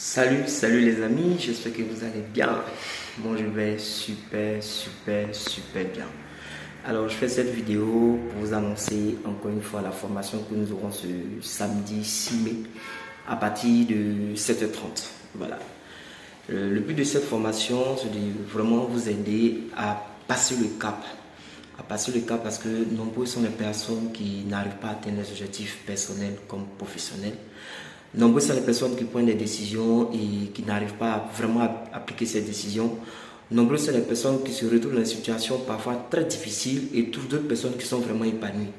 Salut les amis, j'espère que vous allez bien. Moi je vais super bien. Alors je fais cette vidéo pour vous annoncer encore une fois la formation que nous aurons ce samedi 6 mai à partir de 7h30. Voilà. Le but de cette formation, c'est de vraiment vous aider à passer le cap. À passer le cap parce que nombreuses sont les personnes qui n'arrivent pas à atteindre leurs objectifs personnels comme professionnels. Nombreuses sont les personnes qui prennent des décisions et qui n'arrivent pas vraiment à appliquer ces décisions. Nombreuses sont les personnes qui se retrouvent dans des situations parfois très difficiles et trouvent d'autres personnes qui sont vraiment épanouies.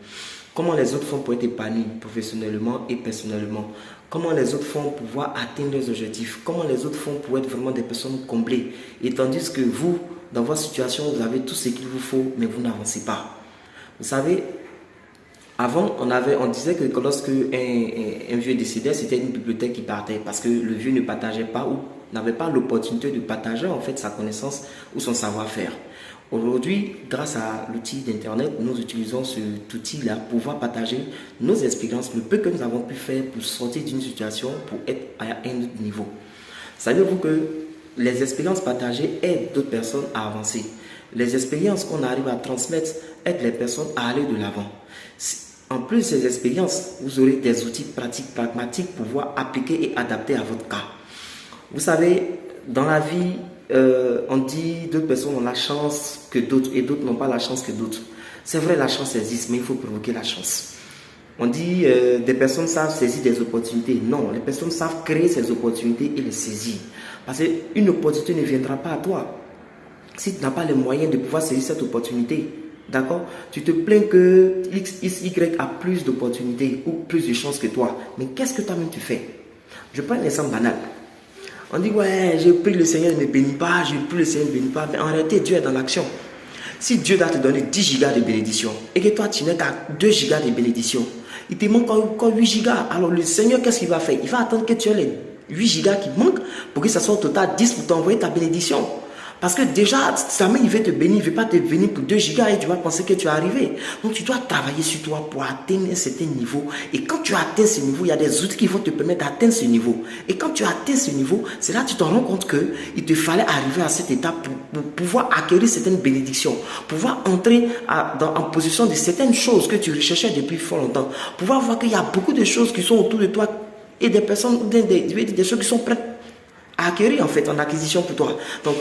Comment les autres font pour être épanouis professionnellement et personnellement? Comment les autres font pour pouvoir atteindre leurs objectifs? Comment les autres font pour être vraiment des personnes comblées? Et tandis que vous, dans votre situation, vous avez tout ce qu'il vous faut, mais vous n'avancez pas. Vous savez, avant, on disait que lorsque un vieux décédait, c'était une bibliothèque qui partait parce que le vieux ne partageait pas ou n'avait pas l'opportunité de partager en fait sa connaissance ou son savoir-faire. Aujourd'hui, grâce à l'outil d'Internet, nous utilisons cet outil-là pour pouvoir partager nos expériences, le peu que nous avons pu faire pour sortir d'une situation pour être à un autre niveau. Savez-vous que les expériences partagées aident d'autres personnes à avancer? Les expériences qu'on arrive à transmettre aident les personnes à aller de l'avant. En plus de ces expériences, vous aurez des outils pratiques, pragmatiques pour pouvoir appliquer et adapter à votre cas. Vous savez, dans la vie, on dit d'autres personnes ont la chance que d'autres et d'autres n'ont pas la chance que d'autres. C'est vrai, la chance existe, mais il faut provoquer la chance. On dit des personnes savent saisir des opportunités. Non, les personnes savent créer ces opportunités et les saisir. Parce qu'une opportunité ne viendra pas à toi si tu n'as pas les moyens de pouvoir saisir cette opportunité. D'accord? Tu te plains que Y a plus d'opportunités ou plus de chances que toi. Mais qu'est-ce que toi-même tu fais? Je prends un exemple banal. On dit, ouais, j'ai pris le Seigneur, ne me bénit pas, j'ai pris le Seigneur, ne me bénit pas. Mais en réalité, Dieu est dans l'action. Si Dieu doit te donner 10 gigas de bénédiction et que toi, tu n'es qu'à 2 gigas de bénédiction, il te manque encore 8 gigas. Alors le Seigneur, qu'est-ce qu'il va faire? Il va attendre que tu aies les 8 gigas qui manquent pour que ça soit au total 10 pour t'envoyer ta bénédiction. Parce que déjà, sa main, il veut te bénir, il ne veut pas te bénir pour 2 gigas et tu vas penser que tu es arrivé. Donc, tu dois travailler sur toi pour atteindre un certain niveau. Et quand tu atteins ce niveau, il y a des outils qui vont te permettre d'atteindre ce niveau. Et quand tu atteins ce niveau, c'est là que tu te rends compte qu'il te fallait arriver à cette étape pour pouvoir acquérir certaines bénédictions, pouvoir entrer en possession de certaines choses que tu recherchais depuis fort longtemps, pouvoir voir qu'il y a beaucoup de choses qui sont autour de toi et des personnes, des choses qui sont prêtes à acquérir en fait en acquisition pour toi. Donc,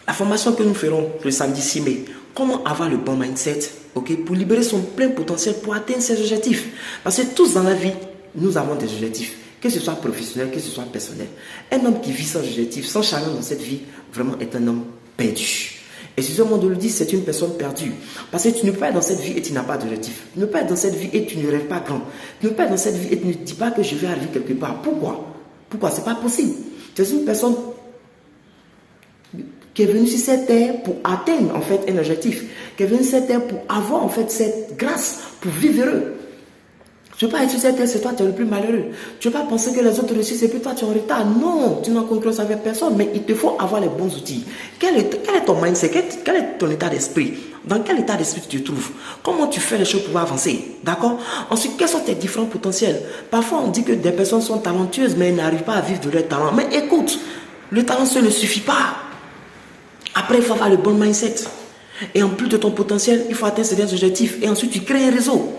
la formation que nous ferons le samedi 6 mai, comment avoir le bon mindset, pour libérer son plein potentiel pour atteindre ses objectifs. Parce que tous dans la vie, nous avons des objectifs, que ce soit professionnel, que ce soit personnel. Un homme qui vit sans objectif, sans challenge dans cette vie, vraiment est un homme perdu. Excusez-moi de le dire, c'est une personne perdue. Parce que tu ne peux pas être dans cette vie et tu n'as pas d'objectif. Tu ne peux pas être dans cette vie et tu ne rêves pas grand. Tu ne peux pas être dans cette vie et tu ne dis pas que je vais arriver quelque part. Pourquoi? Ce n'est pas possible. Tu es une personne qui est venu sur cette terre pour atteindre en fait un objectif, qui est venu sur cette terre pour avoir en fait cette grâce, pour vivre heureux. Tu ne veux pas être sur cette terre, c'est toi qui es le plus malheureux. Tu ne veux pas penser que les autres réussissent et puis toi tu es en retard. Non, tu n'as concurrence avec personne, mais il te faut avoir les bons outils. Quel est ton mindset? Quel est ton état d'esprit? Dans quel état d'esprit tu te trouves? Comment tu fais les choses pour pouvoir avancer? D'accord? Ensuite, quels sont tes différents potentiels? Parfois on dit que des personnes sont talentueuses mais elles n'arrivent pas à vivre de leur talent. Mais écoute, le talent seul ne suffit pas. Après, il faut avoir le bon mindset. Et en plus de ton potentiel, il faut atteindre certains objectifs. Et ensuite, tu crées un réseau.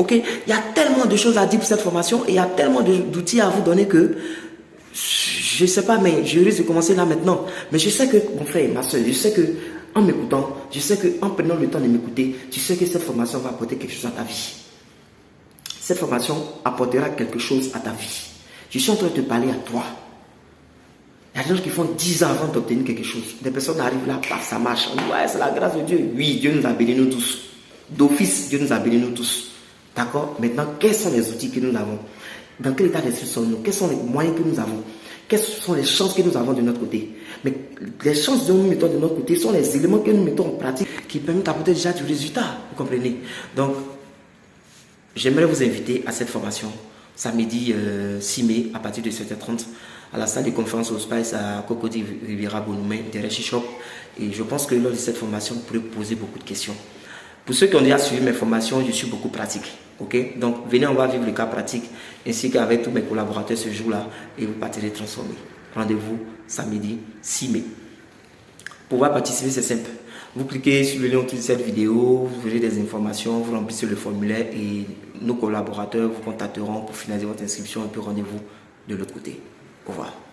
Il y a tellement de choses à dire pour cette formation et il y a tellement d'outils à vous donner que je ne sais pas, mais je risque de commencer là maintenant. Mais je sais que, mon frère, ma soeur, je sais que en m'écoutant, je sais qu'en prenant le temps de m'écouter, tu sais que cette formation va apporter quelque chose à ta vie. Cette formation apportera quelque chose à ta vie. Je suis en train de te parler à toi. Il y a des gens qui font 10 ans avant d'obtenir quelque chose. Des personnes arrivent là, paf, ça marche. On dit, ouais, c'est la grâce de Dieu. Oui, Dieu nous a bénis nous tous. D'office, Dieu nous a bénis nous tous. D'accord? Maintenant, quels sont les outils que nous avons? Dans quel état d'esprit sommes-nous? Quels sont les moyens que nous avons? Quelles sont les chances que nous avons de notre côté? Mais les chances que nous mettons de notre côté sont les éléments que nous mettons en pratique qui permettent d'apporter déjà du résultat. Vous comprenez? Donc, j'aimerais vous inviter à cette formation samedi 6 mai à partir de 7h30 à la salle de conférence au Spice à Cocody Riviera Bonoumé, derrière Shop. Et je pense que lors de cette formation, vous pourrez poser beaucoup de questions. Pour ceux qui ont déjà suivi mes formations, je suis beaucoup pratique. Ok, donc venez, on va vivre le cas pratique ainsi qu'avec tous mes collaborateurs ce jour-là et vous partirez transformés. Rendez-vous samedi 6 mai. Pour pouvoir participer, c'est simple. Vous cliquez sur le lien autour de cette vidéo, vous verrez des informations, vous remplissez le formulaire et nos collaborateurs vous contacteront pour finaliser votre inscription et puis rendez-vous de l'autre côté. Au revoir.